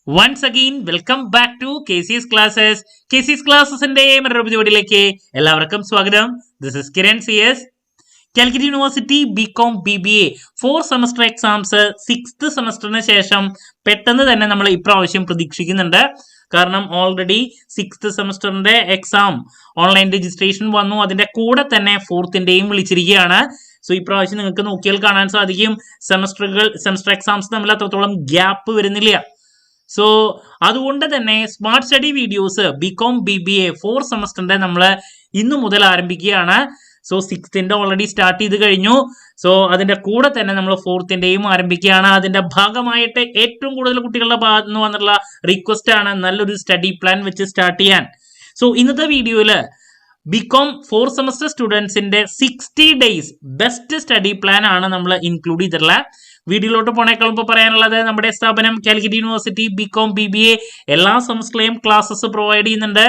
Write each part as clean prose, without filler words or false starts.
Once again, welcome back to KCS Classes. KCS Classesന്റെ മറ്റൊരു വീഡിയോയിലേക്ക് എല്ലാവർക്കും സ്വാഗതം. This is Kiran CS. Calicut University BCom BBA 4 semester exams 6th സെമസ്റ്ററിന് ശേഷം പെട്ടെന്ന് തന്നെ നമ്മൾ ഇപ്രാവശ്യം പ്രതീക്ഷിക്കുന്നുണ്ട്. കാരണം ഓൾറെഡി 6th സെമസ്റ്ററിന്റെ എക്സാം ഓൺലൈൻ രജിസ്ട്രേഷൻ വന്നു. അതിന്റെ കൂടെ തന്നെ 4th വിളിച്ചിരിക്കുകയാണ്. സോ ഇപ്രാവശ്യം നിങ്ങൾക്ക് നോക്കിയാൽ കാണാൻ സാധിക്കും സെമസ്റ്റർ എക്സാംസ് തമ്മിൽ അത്രത്തോളം ഗ്യാപ്പ് വരുന്നില്ല. സോ അതുകൊണ്ട് തന്നെ smart study videos BCom BBA 4 സെമസ്റ്ററിന്റെ നമ്മൾ ഇന്നു മുതൽ ആരംഭിക്കുകയാണ്. സോ 6th ഓൾറെഡി സ്റ്റാർട്ട് ചെയ്ത് കഴിഞ്ഞു. സോ അതിന്റെ കൂടെ തന്നെ നമ്മൾ 4th ആരംഭിക്കുകയാണ്. അതിന്റെ ഭാഗമായിട്ട് ഏറ്റവും കൂടുതൽ കുട്ടികളുടെ ഭാഗത്ത് നിന്ന് വന്നിട്ടുള്ള റിക്വസ്റ്റ് ആണ് നല്ലൊരു സ്റ്റഡി പ്ലാൻ വെച്ച് സ്റ്റാർട്ട് ചെയ്യാൻ. സോ ഇന്നത്തെ വീഡിയോയില് ബികോം 4 സെമസ്റ്റർ സ്റ്റുഡൻസിന്റെ 60 ഡേയ്സ് ബെസ്റ്റ് സ്റ്റഡി പ്ലാൻ ആണ് നമ്മൾ ഇൻക്ലൂഡ് ചെയ്തിട്ടുള്ളത്. വീഡിയോയിലോട്ട് പോണേക്കാൾ മുമ്പ് പറയാനുള്ളത്, നമ്മുടെ സ്ഥാപനം കാലിക്കറ്റ് യൂണിവേഴ്സിറ്റി ബികോം BBA എല്ലാ സെമസ്റ്ററിലെയും ക്ലാസ്സസ് പ്രൊവൈഡ് ചെയ്യുന്നുണ്ട്.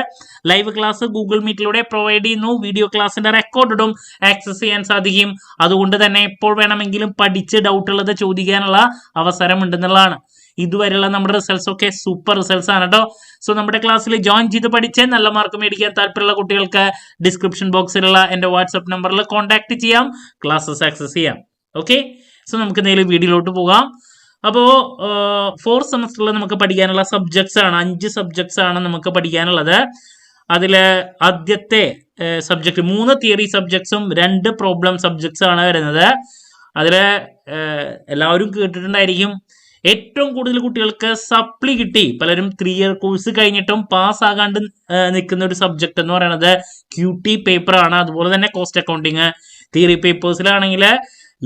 ലൈവ് ക്ലാസ് ഗൂഗിൾ മീറ്റിലൂടെ പ്രൊവൈഡ് ചെയ്യുന്നു. വീഡിയോ ക്ലാസിന്റെ റെക്കോർഡും ആക്സസ് ചെയ്യാൻ സാധിക്കും. അതുകൊണ്ട് തന്നെ എപ്പോൾ വേണമെങ്കിലും പഠിച്ച് ഡൗട്ട് ഉള്ളത് ചോദിക്കാനുള്ള അവസരം ഉണ്ടെന്നുള്ളതാണ്. ഇതുവരെയുള്ള നമ്മുടെ റിസൾട്ട്സ് ഒക്കെ സൂപ്പർ റിസൾട്ട്സ് ആണ് കേട്ടോ. സോ നമ്മുടെ ക്ലാസ്സിൽ ജോയിൻ ചെയ്ത് പഠിച്ച് നല്ല മാർക്ക് മേടിക്കാൻ താല്പര്യമുള്ള കുട്ടികൾക്ക് ഡിസ്ക്രിപ്ഷൻ ബോക്സിലുള്ള എൻ്റെ വാട്സ്ആപ്പ് നമ്പറിൽ കോൺടാക്ട് ചെയ്യാം, ക്ലാസ്സസ് ആക്സസ് ചെയ്യാം. ഓക്കെ, സോ നമുക്ക് നേരെ വീഡിയോയിലോട്ട് പോകാം. അപ്പോൾ 4 സെമസ്റ്ററിൽ നമുക്ക് പഠിക്കാനുള്ള സബ്ജക്ട്സ് ആണ് 5 സബ്ജക്ട്സ് ആണ് നമുക്ക് പഠിക്കാനുള്ളത്. അതിൽ ആദ്യത്തെ സബ്ജക്ട് 3 തിയറി സബ്ജക്ട്സും 2 പ്രോബ്ലം സബ്ജക്ട്സ് ആണ് വരുന്നത്. അതിൽ എല്ലാവരും കേട്ടിട്ടുണ്ടായിരിക്കും, ഏറ്റവും കൂടുതൽ കുട്ടികൾക്ക് സപ്ലി കിട്ടി, പലരും 3 ഇയർ കോഴ്സ് കഴിഞ്ഞിട്ടും പാസ് ആകാണ്ട് നിൽക്കുന്ന ഒരു സബ്ജക്ട് എന്ന് പറയുന്നത് QT പേപ്പർ ആണ്. അതുപോലെ തന്നെ കോസ്റ്റ് അക്കൗണ്ടിങ്. തിയറി പേപ്പേഴ്സിലാണെങ്കിൽ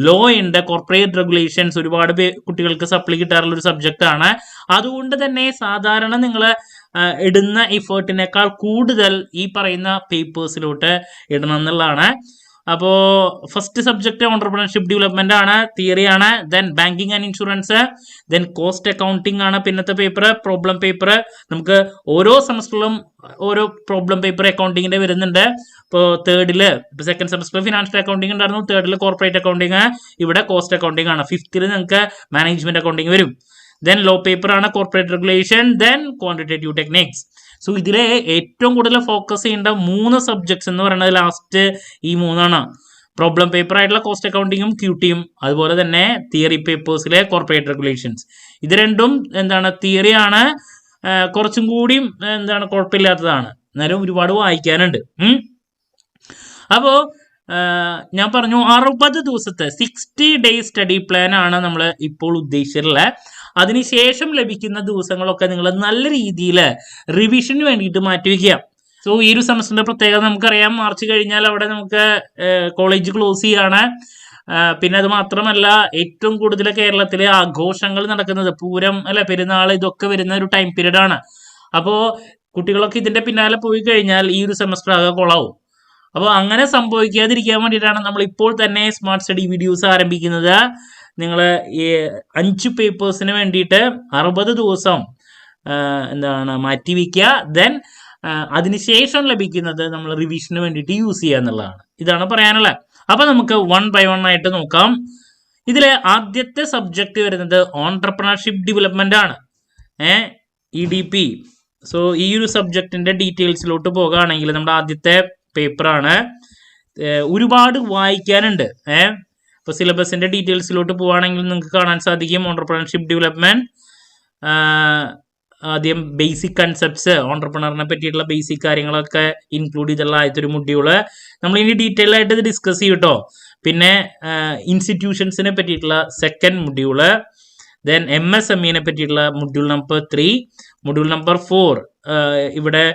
ലോ ഉണ്ട്, കോർപ്പറേറ്റ് റെഗുലേഷൻസ്, ഒരുപാട് കുട്ടികൾക്ക് സപ്ലി കിട്ടാറുള്ള ഒരു സബ്ജക്റ്റ് ആണ്. അതുകൊണ്ട് തന്നെ സാധാരണ നിങ്ങൾ ഇടുന്ന എഫേർട്ടിനേക്കാൾ കൂടുതൽ ഈ പറയുന്ന പേപ്പേഴ്സിലോട്ട് ഇടണം എന്നുള്ളതാണ്. അപ്പോൾ ഫസ്റ്റ് സബ്ജക്ട് ഓൺട്രപ്രണർഷിപ്പ് ഡെവലപ്മെന്റ് ആണ്, തിയറി ആണ്. Then banking and insurance, then cost accounting ആണ് പിന്നത്തെ പേപ്പർ. പ്രോബ്ലം പേപ്പർ നമുക്ക് ഓരോ സെമസ്റ്ററിലും ഓരോ പ്രോബ്ലം പേപ്പർ അക്കൗണ്ടിങ്ങിന്റെ വരുന്നുണ്ട്. ഇപ്പോൾ തേർഡില് സെക്കൻഡ് സെമസ്റ്ററിൽ ഫിനാൻഷ്യൽ അക്കൗണ്ടിങ് ഉണ്ടായിരുന്നു, തേർഡിൽ കോർപ്പറേറ്റ് അക്കൗണ്ടിങ്, ഇവിടെ കോസ്റ്റ് അക്കൗണ്ടിങ് ആണ്. 5th നിങ്ങൾക്ക് മാനേജ്മെന്റ് അക്കൗണ്ടിങ് വരും. ദെൻ ലോ പേപ്പർ ആണ് corporate regulation, then quantitative techniques. So ഇതിലെ ഏറ്റവും കൂടുതൽ ഫോക്കസ് ചെയ്യേണ്ട 3 സബ്ജക്ട്സ് എന്ന് പറയുന്നത് ലാസ്റ്റ് ഈ 3 പ്രോബ്ലം പേപ്പർ ആയിട്ടുള്ള കോസ്റ്റ് അക്കൗണ്ടിങ്ങും QTയും, അതുപോലെ തന്നെ തിയറി പേപ്പേഴ്സിലെ കോർപ്പറേറ്റ് റെഗുലേഷൻസ്. ഇത് രണ്ടും തിയറി ആണ്, കുറച്ചും കൂടി കുഴപ്പമില്ലാത്തതാണ്, എന്നാലും ഒരുപാട് വായിക്കാനുണ്ട്. അപ്പോ ഞാൻ പറഞ്ഞു 60 ദിവസത്തെ 60 ഡേയ്സ് സ്റ്റഡി പ്ലാൻ ആണ് നമ്മൾ ഇപ്പോൾ ഉദ്ദേശിച്ചിട്ടുള്ളത്. അതിനുശേഷം ലഭിക്കുന്ന ദിവസങ്ങളൊക്കെ നിങ്ങൾ നല്ല രീതിയിൽ റിവിഷന് വേണ്ടിയിട്ട് മാറ്റിവെക്കുക. സോ ഈ ഒരു സെമസ്റ്ററിന്റെ പ്രത്യേകത നമുക്കറിയാം, മാർച്ച് കഴിഞ്ഞാൽ അവിടെ നമുക്ക് കോളേജ് ക്ലോസ് ചെയ്യാണ്. പിന്നെ അത് മാത്രമല്ല, ഏറ്റവും കൂടുതൽ കേരളത്തിലെ ആഘോഷങ്ങൾ നടക്കുന്നത് പൂരം പെരുന്നാൾ, ഇതൊക്കെ വരുന്ന ഒരു ടൈം പീരീഡ് ആണ്. അപ്പോൾ കുട്ടികളൊക്കെ ഇതിന്റെ പിന്നാലെ പോയി കഴിഞ്ഞാൽ ഈ ഒരു സെമസ്റ്റർ ആകെ കൊളാവും. അപ്പോൾ അങ്ങനെ സംഭവിക്കാതിരിക്കാൻ വേണ്ടിയിട്ടാണ് നമ്മൾ ഇപ്പോൾ തന്നെ സ്മാർട്ട് സ്റ്റഡി വീഡിയോസ് ആരംഭിക്കുന്നത്. നിങ്ങൾ ഈ 5 പേപ്പേഴ്സിന് വേണ്ടിയിട്ട് 60 ദിവസം മാറ്റിവെക്കുക. ദെൻ അതിനുശേഷം ലഭിക്കുന്നത് നമ്മൾ റിവിഷന് വേണ്ടിയിട്ട് യൂസ് ചെയ്യുക എന്നുള്ളതാണ്. ഇതാണ് പറയാനുള്ളത്. അപ്പൊ നമുക്ക് 1 by 1 ആയിട്ട് നോക്കാം. ഇതിലെ ആദ്യത്തെ സബ്ജക്ട് വരുന്നത് ഓൺട്രപ്രണർഷിപ്പ് ഡെവലപ്മെന്റ് ആണ്, EDP. സോ ഈ ഒരു സബ്ജക്റ്റിന്റെ ഡീറ്റെയിൽസിലോട്ട് പോകുകയാണെങ്കിൽ നമ്മുടെ ആദ്യത്തെ പേപ്പറാണ്. ഒരുപാട് വായിക്കാനുണ്ട്. ഇപ്പോൾ സിലബസിന്റെ ഡീറ്റെയിൽസിലോട്ട് പോവുകയാണെങ്കിൽ നിങ്ങൾക്ക് കാണാൻ സാധിക്കും, ഓൺട്രപ്രണർഷിപ്പ് ഡെവലപ്മെന്റ് ആദ്യം ബേസിക് കൺസെപ്റ്റ്സ്, ഓൺട്രപ്രണറിനെ പറ്റിയിട്ടുള്ള ബേസിക് കാര്യങ്ങളൊക്കെ ഇൻക്ലൂഡ് ചെയ്തുള്ള ആദ്യത്തെ ഒരു മൊഡ്യൂള്. നമ്മൾ ഇനി ഡീറ്റെയിൽ ആയിട്ട് ഇത് ഡിസ്കസ് ചെയ്യും കേട്ടോ. പിന്നെ ഇൻസ്റ്റിറ്റ്യൂഷൻസിനെ പറ്റിയിട്ടുള്ള സെക്കൻഡ് മൊഡ്യൂള്, ദെൻ MSME പറ്റിയിട്ടുള്ള മൊഡ്യൂൾ നമ്പർ 3, മൊഡ്യൂൾ നമ്പർ 4 ഇവിടെ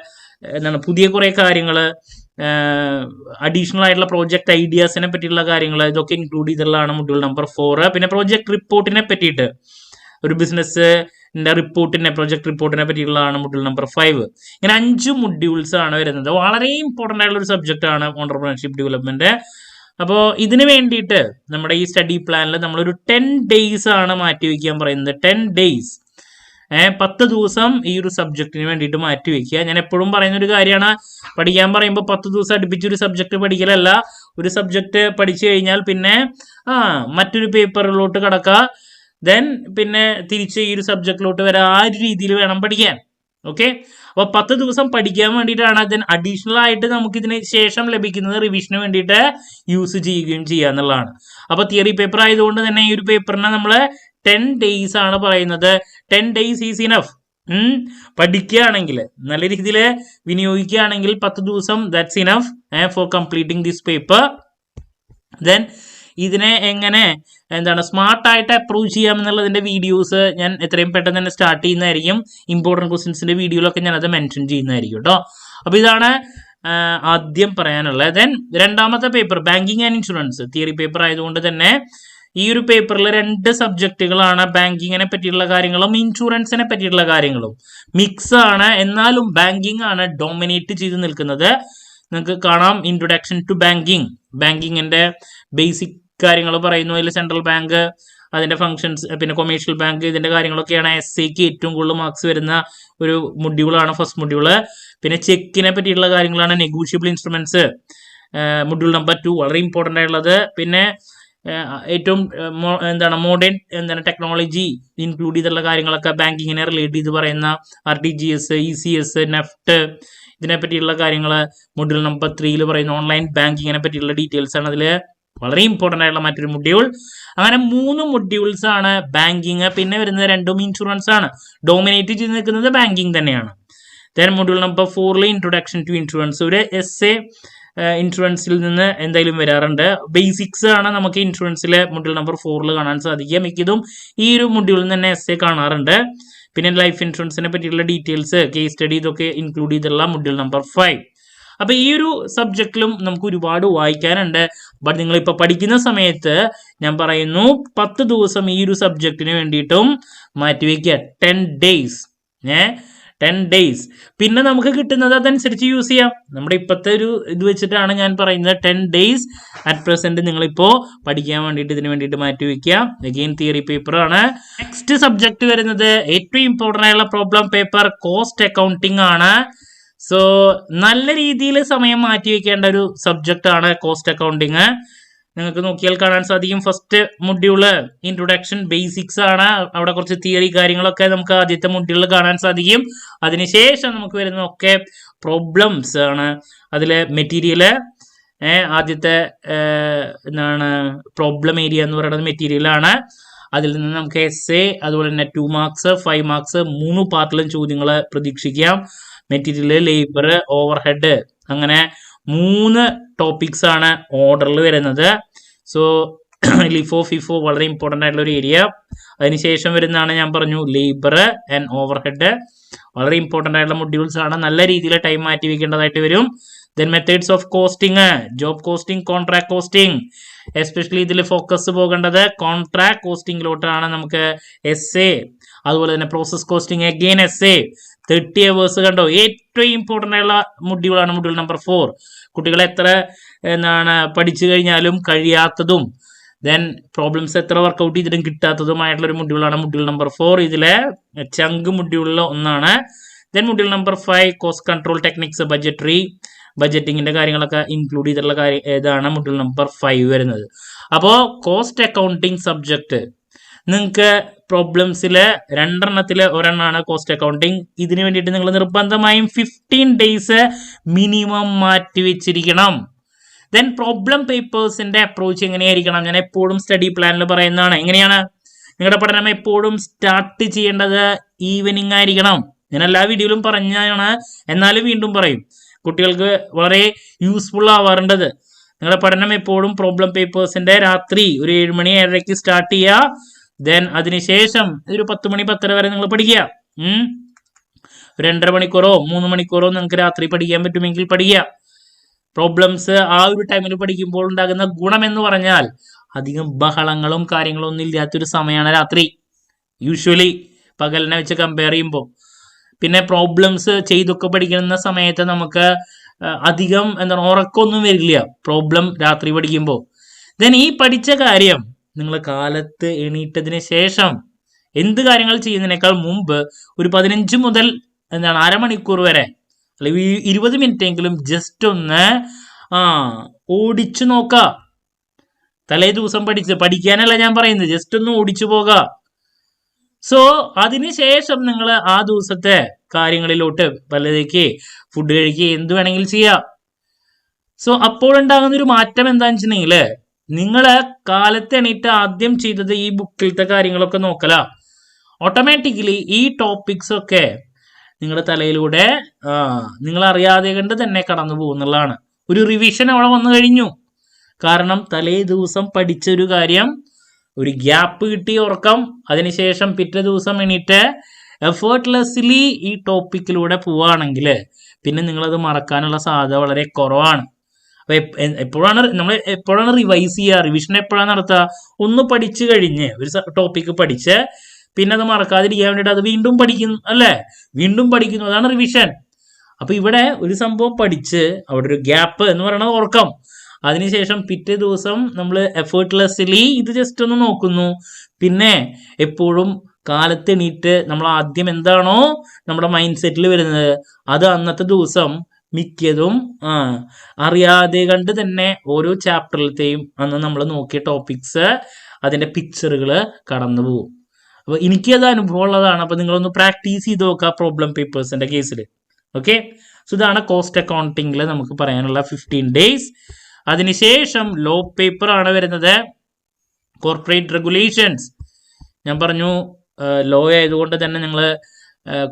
പുതിയ കുറെ കാര്യങ്ങൾ, അഡീഷണൽ ആയിട്ടുള്ള പ്രോജക്ട് ഐഡിയാസിനെ പറ്റിയുള്ള കാര്യങ്ങൾ, ഇതൊക്കെ ഇൻക്ലൂഡ് ചെയ്തിട്ടുള്ളതാണ് മൊഡ്യൂൾ നമ്പർ 4. പിന്നെ പ്രോജക്ട് റിപ്പോർട്ടിനെ പറ്റിയിട്ട്, ഒരു ബിസിനസിന്റെ പ്രോജക്ട് റിപ്പോർട്ടിനെ പറ്റിയുള്ളതാണ് മൊഡ്യൂൾ നമ്പർ 5. ഇങ്ങനെ 5 മൊഡ്യൂൾസ് ആണ് വരുന്നത്. വളരെ ഇമ്പോർട്ടൻ്റ് ആയിട്ടുള്ള ഒരു സബ്ജക്റ്റ് ആണ് ഓൺട്രപ്രണർഷിപ്പ് ഡെവലപ്മെന്റ്. അപ്പോൾ ഇതിന് വേണ്ടിയിട്ട് നമ്മുടെ ഈ സ്റ്റഡി പ്ലാനിൽ നമ്മളൊരു 10 ഡേയ്സ് ആണ് മാറ്റിവെക്കാൻ പറയുന്നത്. 10 ഡേയ്സ് 10 ദിവസം ഈ ഒരു സബ്ജക്റ്റിന് വേണ്ടിയിട്ട് മാറ്റി വെക്കുക. ഞാൻ എപ്പോഴും പറയുന്ന ഒരു കാര്യമാണ്, പഠിക്കാൻ പറയുമ്പോൾ 10 ദിവസം അടുപ്പിച്ച് ഒരു സബ്ജക്ട് പഠിക്കലല്ല. ഒരു സബ്ജക്ട് പഠിച്ചു കഴിഞ്ഞാൽ പിന്നെ മറ്റൊരു പേപ്പറിലോട്ട് കടക്കുക, ദെൻ പിന്നെ തിരിച്ച് ഈ ഒരു സബ്ജക്റ്റിലോട്ട് വരാൻ ആ ഒരു രീതിയിൽ വേണം പഠിക്കാൻ. ഓക്കെ, അപ്പൊ 10 ദിവസം പഠിക്കാൻ വേണ്ടിയിട്ടാണ്. അതിന് അഡീഷണൽ ആയിട്ട് നമുക്ക് ഇതിന് ശേഷം ലഭിക്കുന്നത് റിവിഷന് വേണ്ടിയിട്ട് യൂസ് ചെയ്യുകയും ചെയ്യുക എന്നുള്ളതാണ്. അപ്പൊ തിയറി പേപ്പർ ആയതുകൊണ്ട് തന്നെ ഈ ഒരു പേപ്പറിനെ നമ്മൾ 10 days ആണ് പറയുന്നത്. 10 days ഈസ് ഇനഫ്. പഠിക്കുകയാണെങ്കിൽ നല്ല രീതിയിൽ വിനിയോഗിക്കുകയാണെങ്കിൽ 10 ദിവസം that's enough for completing this paper. Then ഇതിനെ എങ്ങനെ സ്മാർട്ടായിട്ട് അപ്രോച്ച് ചെയ്യാം എന്നുള്ളതിന്റെ വീഡിയോസ് ഞാൻ എത്രയും പെട്ടെന്ന് തന്നെ സ്റ്റാർട്ട് ചെയ്യുന്നതായിരിക്കും. ഇമ്പോർട്ടൻറ്റ് ക്വസ്റ്റ്യൻസിന്റെ വീഡിയോയിലൊക്കെ ഞാൻ അത് മെൻഷൻ ചെയ്യുന്നതായിരിക്കും കേട്ടോ. അപ്പൊ ഇതാണ് ആദ്യം പറയാനുള്ളത്. ദെൻ രണ്ടാമത്തെ paper banking and insurance theory paper ആയതുകൊണ്ട് തന്നെ ഈ ഒരു പേപ്പറിൽ 2 സബ്ജക്റ്റുകളാണ്. ബാങ്കിങ്ങിനെ പറ്റിയുള്ള കാര്യങ്ങളും ഇൻഷുറൻസിനെ പറ്റിയുള്ള കാര്യങ്ങളും മിക്സ് ആണ്. എന്നാലും ബാങ്കിങ് ആണ് ഡോമിനേറ്റ് ചെയ്ത് നിൽക്കുന്നത്. നിങ്ങൾക്ക് കാണാം ഇൻട്രൊഡക്ഷൻ ടു ബാങ്കിങ്, ബാങ്കിങ്ങിന്റെ ബേസിക് കാര്യങ്ങൾ പറയുന്നു. അതിൽ സെൻട്രൽ ബാങ്ക്, അതിന്റെ ഫങ്ഷൻസ്, പിന്നെ കൊമേഴ്ഷ്യൽ ബാങ്ക്, ഇതിന്റെ കാര്യങ്ങളൊക്കെയാണ് എസ്ഐക്ക് ഏറ്റവും കൂടുതൽ മാർക്സ് വരുന്ന ഒരു മൊഡ്യൂളാണ് ഫസ്റ്റ് മൊഡ്യൂള്. പിന്നെ ചെക്കിനെ പറ്റിയുള്ള കാര്യങ്ങളാണ് നെഗോഷ്യബിൾ ഇൻസ്ട്രുമെന്റ്സ് മൊഡ്യൂൾ നമ്പർ 2 വളരെ ഇമ്പോർട്ടൻ്റ് ആയിട്ടുള്ളത്. പിന്നെ ഏറ്റവും മോഡേൺ ടെക്നോളജി ഇൻക്ലൂഡ് ചെയ്തിട്ടുള്ള കാര്യങ്ങളൊക്കെ ബാങ്കിങ്ങിനെ റിലേറ്റ് ചെയ്ത് പറയുന്ന RTGS, ECS, നെഫ്റ്റ്, ഇതിനെ പറ്റിയുള്ള കാര്യങ്ങൾ മൊഡ്യൂൾ നമ്പർ 3 പറയുന്ന ഓൺലൈൻ ബാങ്കിങ്ങിനെ പറ്റിയുള്ള ഡീറ്റെയിൽസ് ആണ് അതിൽ വളരെ ഇമ്പോർട്ടൻ്റ് ആയിട്ടുള്ള മറ്റൊരു മൊഡ്യൂൾ. അങ്ങനെ 3 മൊഡ്യൂൾസ് ആണ് ബാങ്കിങ്. പിന്നെ വരുന്നത് 2 ഇൻഷുറൻസ് ആണ്. ഡോമിനേറ്റ് ചെയ്ത് നിൽക്കുന്നത് ബാങ്കിങ് തന്നെയാണ്. Then module number 4 introduction to insurance, ഒരു എസ്എ ഇൻഷുറൻസിൽ നിന്ന് എന്തായാലും വരാറുണ്ട്. ബേസിക്സ് ആണ് നമുക്ക് ഇൻഷുറൻസിലെ മൊഡ്യൂൾ നമ്പർ 4 കാണാൻ സാധിക്കുക. മിക്കതും ഈ ഒരു മൊഡ്യൂളിൽ തന്നെ എസ്എ കാണാറുണ്ട്. പിന്നെ ലൈഫ് ഇൻഷുറൻസിനെ പറ്റിയുള്ള ഡീറ്റെയിൽസ്, കേസ് സ്റ്റഡി, ഇതൊക്കെ ഇൻക്ലൂഡ് ചെയ്തിട്ടുള്ള മൊഡ്യൂൾ നമ്പർ 5. അപ്പൊ ഈ ഒരു സബ്ജക്റ്റിലും നമുക്ക് ഒരുപാട് വായിക്കാനുണ്ട്. ബട്ട് നിങ്ങൾ ഇപ്പൊ പഠിക്കുന്ന സമയത്ത് ഞാൻ പറയുന്നു 10 ദിവസം ഈ ഒരു സബ്ജക്റ്റിന് വേണ്ടിയിട്ടും മാറ്റിവെക്കുക. 10 days 10 days. പിന്നെ നമുക്ക് കിട്ടുന്നത് അതനുസരിച്ച് യൂസ് ചെയ്യാം. നമ്മുടെ ഇപ്പോഴത്തെ ഒരു ഇത് വെച്ചിട്ടാണ് ഞാൻ പറയുന്നത്. 10 days അറ്റ് പ്രസന്റ് നിങ്ങളിപ്പോ പഠിക്കാൻ വേണ്ടിയിട്ട് ഇതിന് വേണ്ടിയിട്ട് മാറ്റിവെക്കുക. അഗെയിൻ തിയറി പേപ്പർ ആണ്. നെക്സ്റ്റ് സബ്ജക്ട് വരുന്നത് ഏറ്റവും ഇമ്പോർട്ടൻ്റ് ആയുള്ള പ്രോബ്ലം പേപ്പർ കോസ്റ്റ് അക്കൗണ്ടിങ് ആണ്. സോ നല്ല രീതിയിൽ സമയം മാറ്റിവെക്കേണ്ട ഒരു സബ്ജക്റ്റ് ആണ് കോസ്റ്റ് അക്കൗണ്ടിങ്. നിങ്ങൾക്ക് നോക്കിയാൽ കാണാൻ സാധിക്കും ഫസ്റ്റ് മൊഡ്യൂള് ഇൻട്രൊഡക്ഷൻ ബേസിക്സ് ആണ്. അവിടെ കുറച്ച് തിയറി കാര്യങ്ങളൊക്കെ നമുക്ക് ആദ്യത്തെ മൊഡ്യൂളിൽ കാണാൻ സാധിക്കും. അതിനുശേഷം നമുക്ക് വരുന്നതൊക്കെ പ്രോബ്ലംസ് ആണ്. അതിലെ മെറ്റീരിയല് ആദ്യത്തെ പ്രോബ്ലം ഏരിയ എന്ന് പറയുന്നത് മെറ്റീരിയലാണ്. അതിൽ നിന്ന് നമുക്ക് എസ്എ, അതുപോലെ തന്നെ 2 marks 5 marks 3 പാർട്ടിലും ചോദ്യങ്ങൾ പ്രതീക്ഷിക്കാം. മെറ്റീരിയല്, ലേബർ, ഓവർഹെഡ്, അങ്ങനെ 3 ടോപ്പിക്സ് ആണ് ഓർഡറിൽ വരുന്നത്. സോ ലിഫോ ഫിഫോ വളരെ ഇമ്പോർട്ടൻ്റ് ആയിട്ടുള്ള ഒരു ഏരിയ. അതിനുശേഷം വരുന്നതാണ് ഞാൻ പറഞ്ഞു ലേബർ ആൻഡ് ഓവർഹെഡ്. വളരെ ഇമ്പോർട്ടൻ്റ് ആയിട്ടുള്ള മൊഡ്യൂൾസ് ആണ്. നല്ല രീതിയിൽ ടൈം മാറ്റി വെക്കേണ്ടതായിട്ട് വരും. Then methods of costing, job costing, contract costing. Especially ഇതിൽ ഫോക്കസ് പോകേണ്ടത് കോൺട്രാക്ട് കോസ്റ്റിംഗിലോട്ടാണ്. നമുക്ക് എസ്എ, അതുപോലെ തന്നെ process costing, again SA, 30 hours കണ്ടോ. ഏറ്റവും ഇമ്പോർട്ടൻ്റ് ആയിട്ടുള്ള മൊഡ്യൂളാണ് മൊഡ്യൂൾ നമ്പർ 4. കുട്ടികൾ എത്ര പഠിച്ചു കഴിഞ്ഞാലും കഴിയാത്തതും ദെൻ പ്രോബ്ലംസ് എത്ര വർക്കൗട്ട് ചെയ്തിട്ടും കിട്ടാത്തതുമായിട്ടുള്ള ഒരു മൊഡ്യൂളാണ് മൊഡ്യൂൾ നമ്പർ 4. ഇതിലെ ചങ്ക് മൊഡ്യൂളിൽ ഒന്നാണ്. Then module number 5 cost control techniques, ബജറ്റിങ്ങിന്റെ കാര്യങ്ങളൊക്കെ ഇൻക്ലൂഡ് ചെയ്തിട്ടുള്ള ഇതാണ് മൊഡ്യൂൾ നമ്പർ 5 വരുന്നത്. അപ്പോൾ കോസ്റ്റ് അക്കൗണ്ടിങ് സബ്ജക്ട് നിങ്ങൾക്ക് പ്രോബ്ലംസില് 2 ഒരെണ്ണമാണ് കോസ്റ്റ് അക്കൗണ്ടിങ്. ഇതിനു വേണ്ടിയിട്ട് നിങ്ങൾ നിർബന്ധമായും 15 days മിനിമം മാറ്റി വെച്ചിരിക്കണം. ദെൻ പ്രോബ്ലം പേപ്പേഴ്സിന്റെ അപ്രോച്ച് എങ്ങനെയായിരിക്കണം? ഞാൻ എപ്പോഴും സ്റ്റഡി പ്ലാനിൽ പറയുന്നതാണ്. എങ്ങനെയാണ് നിങ്ങളുടെ പഠനം എപ്പോഴും സ്റ്റാർട്ട് ചെയ്യേണ്ടത്? ഈവനിങ് ആയിരിക്കണം. ഞാൻ എല്ലാ വീഡിയോയിലും പറഞ്ഞാണ്, എന്നാലും വീണ്ടും പറയും. കുട്ടികൾക്ക് വളരെ യൂസ്ഫുൾ ആവാറുണ്ടത്. നിങ്ങളുടെ പഠനം എപ്പോഴും പ്രോബ്ലം പേപ്പേഴ്സിന്റെ രാത്രി ഒരു 7 മണി 7:30 സ്റ്റാർട്ട് ചെയ്യുക. ദെൻ അതിനുശേഷം ഒരു 10 മണി 10:30 വരെ നിങ്ങൾ പഠിക്കുക. 2.5 മണിക്കൂറോ 3 മണിക്കൂറോ നിങ്ങൾക്ക് രാത്രി പഠിക്കാൻ പറ്റുമെങ്കിൽ പഠിക്കുക. പ്രോബ്ലംസ് ആ ഒരു ടൈമിൽ പഠിക്കുമ്പോൾ ഉണ്ടാകുന്ന ഗുണം എന്ന് പറഞ്ഞാൽ അധികം ബഹളങ്ങളും കാര്യങ്ങളും ഒന്നും ഇല്ലാത്തൊരു സമയമാണ് രാത്രി, യൂഷ്വലി പകലിനെ വെച്ച് കമ്പയർ ചെയ്യുമ്പോൾ. പിന്നെ പ്രോബ്ലംസ് ചെയ്തൊക്കെ പഠിക്കുന്ന സമയത്ത് നമുക്ക് അധികം ഉറക്കമൊന്നും വരില്ല പ്രോബ്ലം രാത്രി പഠിക്കുമ്പോൾ. ദെൻ ഈ പഠിച്ച കാര്യം നിങ്ങൾ കാലത്ത് എണീറ്റതിന് ശേഷം എന്ത് കാര്യങ്ങൾ ചെയ്യുന്നതിനേക്കാൾ മുമ്പ് ഒരു 15 മുതൽ അരമണിക്കൂർ വരെ അല്ലെങ്കിൽ 20 മിനിറ്റെങ്കിലും ജസ്റ്റ് ഒന്ന് ഓടിച്ചു നോക്കുക. തലേ ദിവസം പഠിക്കാനല്ല ഞാൻ പറയുന്നത്, ജസ്റ്റ് ഒന്ന് ഓടിച്ചു പോക. സോ അതിനുശേഷം നിങ്ങൾ ആ ദിവസത്തെ കാര്യങ്ങളിലോട്ട് പലതേക്ക് ഫുഡ് കഴിക്കുക എന്ത് വേണമെങ്കിലും ചെയ്യാം. സോ അപ്പോഴുണ്ടാകുന്ന ഒരു മാറ്റം എന്താണെന്ന് വെച്ചിട്ടുണ്ടെങ്കിൽ നിങ്ങള് കാലത്ത് എണീറ്റ് ആദ്യം ചെയ്തത് ഈ ബുക്കിലത്തെ കാര്യങ്ങളൊക്കെ നോക്കല. ഓട്ടോമാറ്റിക്കലി ഈ ടോപ്പിക്സ് ഒക്കെ നിങ്ങളുടെ തലയിലൂടെ നിങ്ങൾ അറിയാതെ കണ്ട് തന്നെ കടന്നു പോകുന്നുള്ളതാണ്. ഒരു റിവിഷൻ അവിടെ വന്നു കഴിഞ്ഞു. കാരണം തലേ ദിവസം പഠിച്ച ഒരു കാര്യം, ഒരു ഗ്യാപ്പ് കിട്ടി ഉറക്കം, അതിനുശേഷം പിറ്റേ ദിവസം എണീറ്റ് എഫേർട്ട്ലെസ്ലി ഈ ടോപ്പിക്കിലൂടെ പോവുകയാണെങ്കിൽ പിന്നെ നിങ്ങളത് മറക്കാനുള്ള സാധ്യത വളരെ കുറവാണ്. അപ്പൊ എപ്പോഴാണ് റിവൈസ് ചെയ്യുക, റിവിഷൻ എപ്പോഴാണ് നടത്തുക? ഒന്ന് പഠിച്ചു കഴിഞ്ഞ് ഒരു ടോപ്പിക്ക് പഠിച്ച് പിന്നെ അത് മറക്കാതിരിക്കാൻ വേണ്ടിയിട്ട് അത് വീണ്ടും പഠിക്കുന്നു അല്ലേ, വീണ്ടും പഠിക്കുന്നു, അതാണ് റിവിഷൻ. അപ്പൊ ഇവിടെ ഒരു സംഭവം പഠിച്ച് അവിടെ ഒരു ഗ്യാപ്പ് എന്ന് പറയുന്നത് ഉറക്കം, അതിനുശേഷം പിറ്റേ ദിവസം നമ്മൾ എഫേർട്ട്ലെസ്ലി ഇത് ജസ്റ്റ് ഒന്ന് നോക്കുന്നു. പിന്നെ എപ്പോഴും കാലത്ത് എണീറ്റ് നമ്മൾ ആദ്യം എന്താണോ നമ്മുടെ മൈൻഡ് സെറ്റിൽ വരുന്നത് അത് അന്നത്തെ ദിവസം മിക്കതും അറിയാതെ കണ്ട് തന്നെ ഓരോ ചാപ്റ്ററിലത്തെയും അന്ന് നമ്മൾ നോക്കിയ ടോപ്പിക്സ് അതിന്റെ പിക്ചറുകൾ കടന്നു പോകും. അപ്പൊ എനിക്കത് അനുഭവം ഉള്ളതാണ്. അപ്പൊ നിങ്ങളൊന്ന് പ്രാക്ടീസ് ചെയ്ത് നോക്കുക പ്രോബ്ലം പേപ്പേഴ്സിന്റെ കേസിൽ. ഓക്കെ, സോ ഇതാണ് കോസ്റ്റ് അക്കൗണ്ടിങ്ങിൽ നമുക്ക് പറയാനുള്ള 15 days. അതിനുശേഷം ലോ പേപ്പർ ആണ് വരുന്നത്, കോർപ്പറേറ്റ് റെഗുലേഷൻസ്. ഞാൻ പറഞ്ഞു ലോ ആയതുകൊണ്ട് തന്നെ നിങ്ങൾ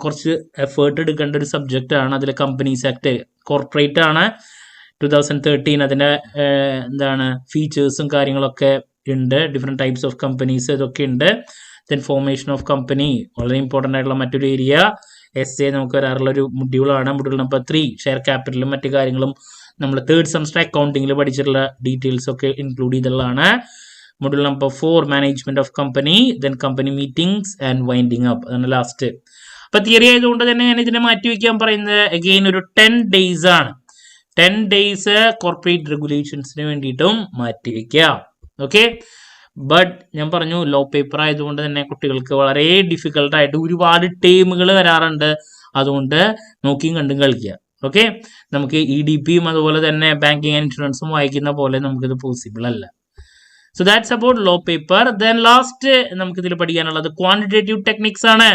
കുറച്ച് എഫേർട്ട് എടുക്കേണ്ട ഒരു സബ്ജക്റ്റ് ആണ്. അതിൽ കമ്പനീസ് ആക്ട് കോർപ്പറേറ്റ് ആണ് 2013. അതിൻ്റെ ഫീച്ചേഴ്സും കാര്യങ്ങളൊക്കെ ഉണ്ട്, ഡിഫറെൻറ്റ് ടൈപ്സ് ഓഫ് കമ്പനീസ് ഇതൊക്കെ ഉണ്ട്. ദെൻ ഫോർമേഷൻ ഓഫ് കമ്പനി വളരെ ഇമ്പോർട്ടൻ്റ് ആയിട്ടുള്ള മറ്റൊരു ഏരിയ. SA നമുക്ക് വരാറുള്ള ഒരു മൊഡ്യൂളാണ്, മൊഡ്യൂൾ നമ്പർ 3. ഷെയർ ക്യാപിറ്റലും മറ്റു കാര്യങ്ങളും നമ്മൾ 3rd സെമസ്റ്റർ അക്കൗണ്ടിങ്ങിൽ പഠിച്ചിട്ടുള്ള ഡീറ്റെയിൽസ് ഒക്കെ ഇൻക്ലൂഡ് ചെയ്തിട്ടുള്ളതാണ്. Module number 4 management of company, then company meetings and winding up, അതാണ് ലാസ്റ്റ്. അപ്പൊ തിയറി ആയതുകൊണ്ട് തന്നെ ഞാൻ ഇതിനെ മാറ്റി വയ്ക്കാൻ പറയുന്നത് അഗെയിൻ ഒരു 10 days ആണ്. 10 days കോർപ്പറേറ്റ് റെഗുലേഷൻസിന് വേണ്ടിയിട്ടും മാറ്റി വയ്ക്കാം. ഓക്കെ, ബട്ട് ഞാൻ പറഞ്ഞു ലോ പേപ്പർ ആയതുകൊണ്ട് തന്നെ കുട്ടികൾക്ക് വളരെ ഡിഫിക്കൽട്ടായിട്ട് ഒരുപാട് ടേമുകൾ വരാറുണ്ട്. അതുകൊണ്ട് നോക്കിയും കണ്ടും കളിക്കുക. ഓക്കെ, നമുക്ക് EDPയും അതുപോലെ തന്നെ ബാങ്കിങ് ആൻഡ് ഇൻഷുറൻസും വായിക്കുന്ന പോലെ നമുക്കിത് പോസിബിൾ അല്ല. So that's about law paper. Then last നമുക്ക് ഇതിൽ പഠിക്കാനുള്ളത് ക്വാണ്ടിറ്റേറ്റീവ് ടെക്നിക്സ് ആണ്.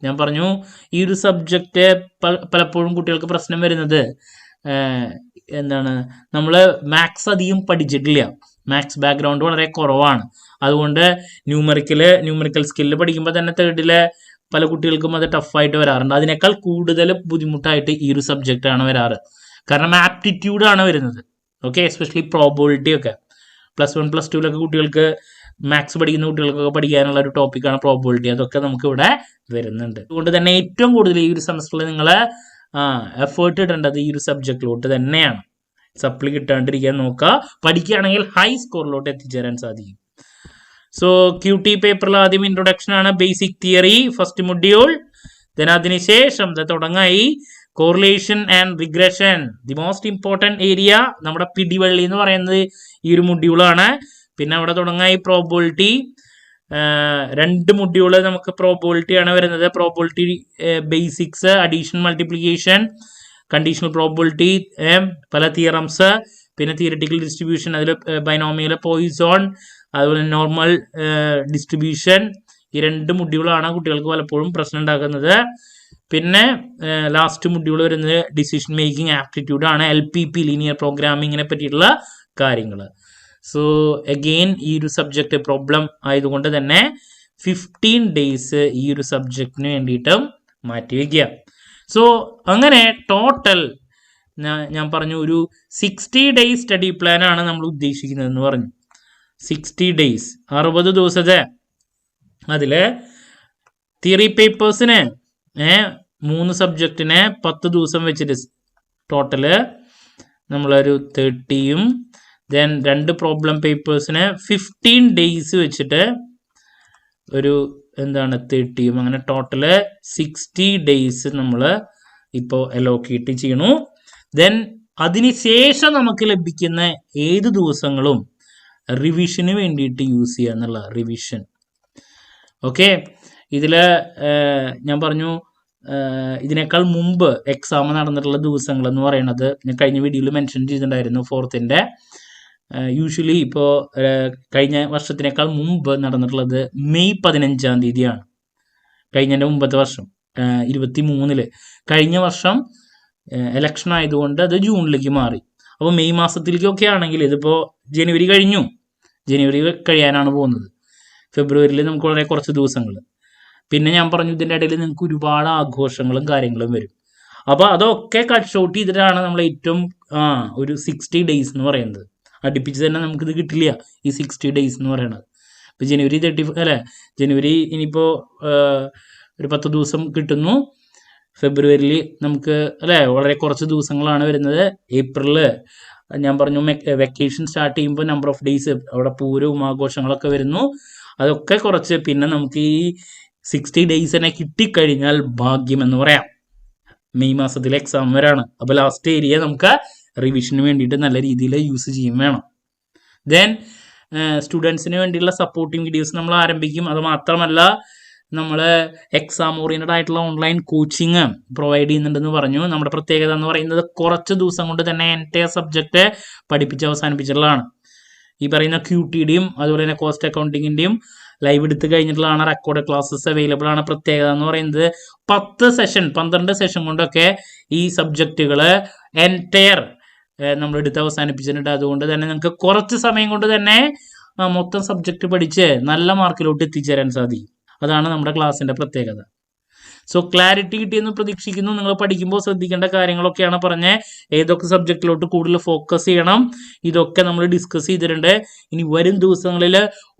ഞാൻ പറഞ്ഞു ഈ ഒരു സബ്ജക്റ്റ് പലപ്പോഴും കുട്ടികൾക്ക് പ്രശ്നം വരുന്നത് നമ്മൾ മാത്സ് അധികം പഠിച്ചിട്ടില്ല, മാത്സ് ബാക്ക്ഗ്രൗണ്ട് വളരെ കുറവാണ്. അതുകൊണ്ട് ന്യൂമറിക്കൽ സ്കില്ല് പഠിക്കുമ്പോൾ തന്നെ 3rd പല കുട്ടികൾക്കും അത് ടഫായിട്ട് വരാറുണ്ട്. അതിനേക്കാൾ കൂടുതൽ ബുദ്ധിമുട്ടായിട്ട് ഈ ഒരു സബ്ജക്റ്റ് ആണ് വരാറ്. കാരണം ആപ്റ്റിറ്റ്യൂഡ് ആണ് വരുന്നത്. ഓക്കെ, എസ്പെഷ്യലി പ്രോബിലിറ്റി ഒക്കെ +1 +2 കുട്ടികൾക്ക് മാത്സ് പഠിക്കുന്ന കുട്ടികൾക്കൊക്കെ പഠിക്കാനുള്ള ഒരു ടോപ്പിക്കാണ് പ്രോബിലിറ്റി. അതൊക്കെ നമുക്ക് ഇവിടെ വരുന്നുണ്ട്. അതുകൊണ്ട് തന്നെ ഏറ്റവും കൂടുതൽ ഈ ഒരു സെമസ്റ്ററിൽ നിങ്ങൾ എഫേർട്ട് ഇടേണ്ടത് ഈ ഒരു സബ്ജക്റ്റിലോട്ട് തന്നെയാണ്. സപ്ലി കിട്ടാണ്ടിരിക്കാൻ നോക്കുക. പഠിക്കുകയാണെങ്കിൽ ഹൈ സ്കോറിലോട്ട് എത്തിച്ചേരാൻ സാധിക്കും. സോ QT പേപ്പറിൽ ആദ്യം ഇൻട്രൊഡക്ഷൻ ആണ്, basic theory first module. Then അതിനുശേഷം തുടങ്ങായി correlation and regression, the most important area. നമ്മുടെ പിടിവള്ളി എന്ന് പറയുന്നത് ഈ ഒരു മൊഡ്യൂളാണ്. പിന്നെ അവിടെ തുടങ്ങായി പ്രോബിലിറ്റി. 2 മൊഡ്യൂള് നമുക്ക് പ്രോബിലിറ്റി ആണ് വരുന്നത്. Probability basics, addition, multiplication, conditional probability, പല തിയറംസ്, പിന്നെ തിയററ്റിക്കൽ ഡിസ്ട്രിബ്യൂഷൻ, അതിൽ ബൈനോമിയൽ, പോയിസോൺ, അതുപോലെ നോർമൽ ഡിസ്ട്രിബ്യൂഷൻ. ഈ 2 മൊഡ്യൂളാണ് കുട്ടികൾക്ക് പലപ്പോഴും പ്രശ്നം ഉണ്ടാക്കുന്നത്. പിന്നെ ലാസ്റ്റ് മൊഡ്യൂൾ വരുന്നത് ഡിസിഷൻ മേക്കിംഗ് ആപ്റ്റിറ്റ്യൂഡ് ആണ്, LPP, ലീനിയർ പ്രോഗ്രാമിങ്ങിനെ പറ്റിയിട്ടുള്ള കാര്യങ്ങൾ. സോ അഗെയിൻ ഈ ഒരു സബ്ജക്റ്റ് പ്രോബ്ലം ആയതുകൊണ്ട് തന്നെ 15 days ഈ ഒരു സബ്ജക്റ്റിന് വേണ്ടിയിട്ടും മാറ്റിവെക്കുക. സോ അങ്ങനെ ടോട്ടൽ ഞാൻ പറഞ്ഞു ഒരു 60 days സ്റ്റഡി പ്ലാൻ ആണ് നമ്മൾ ഉദ്ദേശിക്കുന്നതെന്ന് പറഞ്ഞു. 60 days 60 ദിവസത്തെ. അതില് തിയറി പേപ്പേഴ്സിന് 3 സബ്ജക്റ്റിന് 10 ദിവസം വെച്ചിട്ട് ടോട്ടല് നമ്മളൊരു 30യും ദെൻ 2 പ്രോബ്ലം പേപ്പേഴ്സിന് 15 days വെച്ചിട്ട് ഒരു 30യും, അങ്ങനെ ടോട്ടല് 60 days നമ്മൾ ഇപ്പോൾ അലോക്കേറ്റ് ചെയ്യണു. ദെൻ അതിനുശേഷം നമുക്ക് ലഭിക്കുന്ന ഏത് ദിവസങ്ങളും റിവിഷന് വേണ്ടിയിട്ട് യൂസ് ചെയ്യുക എന്നുള്ള റിവിഷൻ. ഓക്കെ, ഇതിൽ ഞാൻ പറഞ്ഞു ഇതിനേക്കാൾ മുമ്പ് എക്സാം നടന്നിട്ടുള്ള ദിവസങ്ങൾ എന്ന് പറയുന്നത് ഞാൻ കഴിഞ്ഞ വീഡിയോയിൽ മെൻഷൻ ചെയ്തിട്ടുണ്ടായിരുന്നു. 4th യൂഷ്വലി ഇപ്പോൾ കഴിഞ്ഞ വർഷത്തിനേക്കാൾ മുമ്പ് നടന്നിട്ടുള്ളത് മെയ് 15-ാം തീയതിയാണ്. കഴിഞ്ഞതിൻ്റെ മുമ്പത്തെ വർഷം 23-ല്. കഴിഞ്ഞ വർഷം ഇലക്ഷൻ ആയതുകൊണ്ട് അത് ജൂണിലേക്ക് മാറി. അപ്പോൾ മെയ് മാസത്തിലേക്കൊക്കെ ആണെങ്കിൽ ഇതിപ്പോൾ ജനുവരി കഴിഞ്ഞു, ജനുവരി കഴിയാനാണ് പോകുന്നത്. ഫെബ്രുവരിയിൽ നമുക്ക് വളരെ കുറച്ച് ദിവസങ്ങൾ. പിന്നെ ഞാൻ പറഞ്ഞു ഇതിൻ്റെ ഇടയിൽ നിങ്ങൾക്ക് ഒരുപാട് ആഘോഷങ്ങളും കാര്യങ്ങളും വരും. അപ്പോൾ അതൊക്കെ കട്ട് ഷോട്ട് ചെയ്തിട്ടാണ് നമ്മൾ ഏറ്റവും ഒരു 60 days എന്ന് പറയുന്നത്. അടുപ്പിച്ച് തന്നെ നമുക്കിത് കിട്ടില്ല ഈ 60 days എന്ന് പറയുന്നത്. ഇപ്പോൾ ജനുവരി 30 ജനുവരി ഇനിയിപ്പോൾ ഒരു 10 ദിവസം കിട്ടുന്നു. ഫെബ്രുവരിയിൽ നമുക്ക് വളരെ കുറച്ച് ദിവസങ്ങളാണ് വരുന്നത്. ഏപ്രിലിൽ ഞാൻ പറഞ്ഞു വെക്കേഷൻ സ്റ്റാർട്ട് ചെയ്യുമ്പോൾ നമ്പർ ഓഫ് ഡേയ്സ് അവിടെ പൂരവും ആഘോഷങ്ങളൊക്കെ വരുന്നു. അതൊക്കെ കുറച്ച് പിന്നെ നമുക്ക് ഈ 60 days തന്നെ കിട്ടിക്കഴിഞ്ഞാൽ ഭാഗ്യം എന്ന് പറയാം. മെയ് മാസത്തിൽ എക്സാം വരാണ്. അപ്പോൾ ലാസ്റ്റ് ഏരിയ നമുക്ക് റിവിഷന് വേണ്ടിയിട്ട് നല്ല രീതിയിൽ യൂസ് ചെയ്യും വേണം. ദെൻ സ്റ്റുഡൻസിന് വേണ്ടിയുള്ള സപ്പോർട്ടിങ് വീഡിയോസ് നമ്മൾ ആരംഭിക്കും. അത് മാത്രമല്ല നമ്മൾ എക്സാം ഓറിയൻറ്റഡ് ആയിട്ടുള്ള ഓൺലൈൻ കോച്ചിങ് പ്രൊവൈഡ് ചെയ്യുന്നുണ്ടെന്ന് പറഞ്ഞു. നമ്മുടെ പ്രത്യേകത എന്ന് പറയുന്നത് കുറച്ച് ദിവസം കൊണ്ട് തന്നെ എൻറ്റയർ സബ്ജക്റ്റ് പഠിപ്പിച്ച് അവസാനിപ്പിച്ചിട്ടുള്ളതാണ്. ഈ പറയുന്ന QTയുടെയും അതുപോലെ തന്നെ കോസ്റ്റ് അക്കൗണ്ടിങ്ങിൻ്റെയും ലൈവ് എടുത്ത് കഴിഞ്ഞിട്ടുള്ളതാണ്. റെക്കോർഡ് ക്ലാസ്സസ് അവൈലബിൾ ആണ്. പ്രത്യേകത എന്ന് പറയുന്നത് 12 സെഷൻ കൊണ്ടൊക്കെ ഈ സബ്ജക്റ്റുകൾ എൻറ്റയർ നമ്മൾ എടുത്ത് അവസാനിപ്പിച്ചിട്ടുണ്ട്. അതുകൊണ്ട് തന്നെ നിങ്ങൾക്ക് കുറച്ച് സമയം കൊണ്ട് തന്നെ മൊത്തം സബ്ജക്റ്റ് പഠിച്ച് നല്ല മാർക്കിലോട്ട് എത്തിച്ചേരാൻ സാധിക്കും. അതാണ് നമ്മുടെ ക്ലാസ്സിൻ്റെ പ്രത്യേകത. സോ ക്ലാരിറ്റി കിട്ടിയെന്ന് പ്രതീക്ഷിക്കുന്നു. നിങ്ങൾ പഠിക്കുമ്പോൾ ശ്രദ്ധിക്കേണ്ട കാര്യങ്ങളൊക്കെയാണ് പറഞ്ഞത്. ഏതൊക്കെ സബ്ജക്റ്റിലോട്ട് കൂടുതൽ ഫോക്കസ് ചെയ്യണം ഇതൊക്കെ നമ്മൾ ഡിസ്കസ് ചെയ്തിട്ടുണ്ട്. ഇനി വരും ദിവസങ്ങളിൽ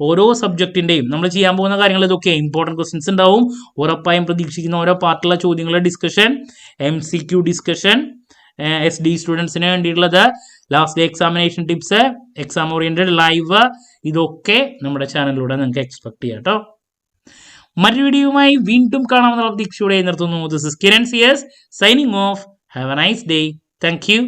ഓരോ സബ്ജക്റ്റിൻ്റെയും നമ്മൾ ചെയ്യാൻ പോകുന്ന കാര്യങ്ങൾ ഇതൊക്കെ ഇമ്പോർട്ടൻറ്റ് ക്വസ്റ്റ്യൻസ് ഉണ്ടാവും. ഉറപ്പായും പ്രതീക്ഷിക്കുന്ന ഓരോ പാർട്ടുള്ള ചോദ്യങ്ങളുടെ ഡിസ്കഷൻ, MCQ ഡിസ്കഷൻ, SD സ്റ്റുഡൻസിന് വേണ്ടിയിട്ടുള്ളത്, last day examination tips, exam oriented live, ഇതൊക്കെ നമ്മുടെ ചാനലിലൂടെ നിങ്ങൾക്ക് എക്സ്പെക്ട് ചെയ്യാം കേട്ടോ. മറ്റൊരു വീഡിയോയുമായി വീണ്ടും കാണാമെന്നുള്ള പ്രതീക്ഷയോടെ നിർത്തുന്നു. This is Kiran CS signing off. Have a nice day. Thank U.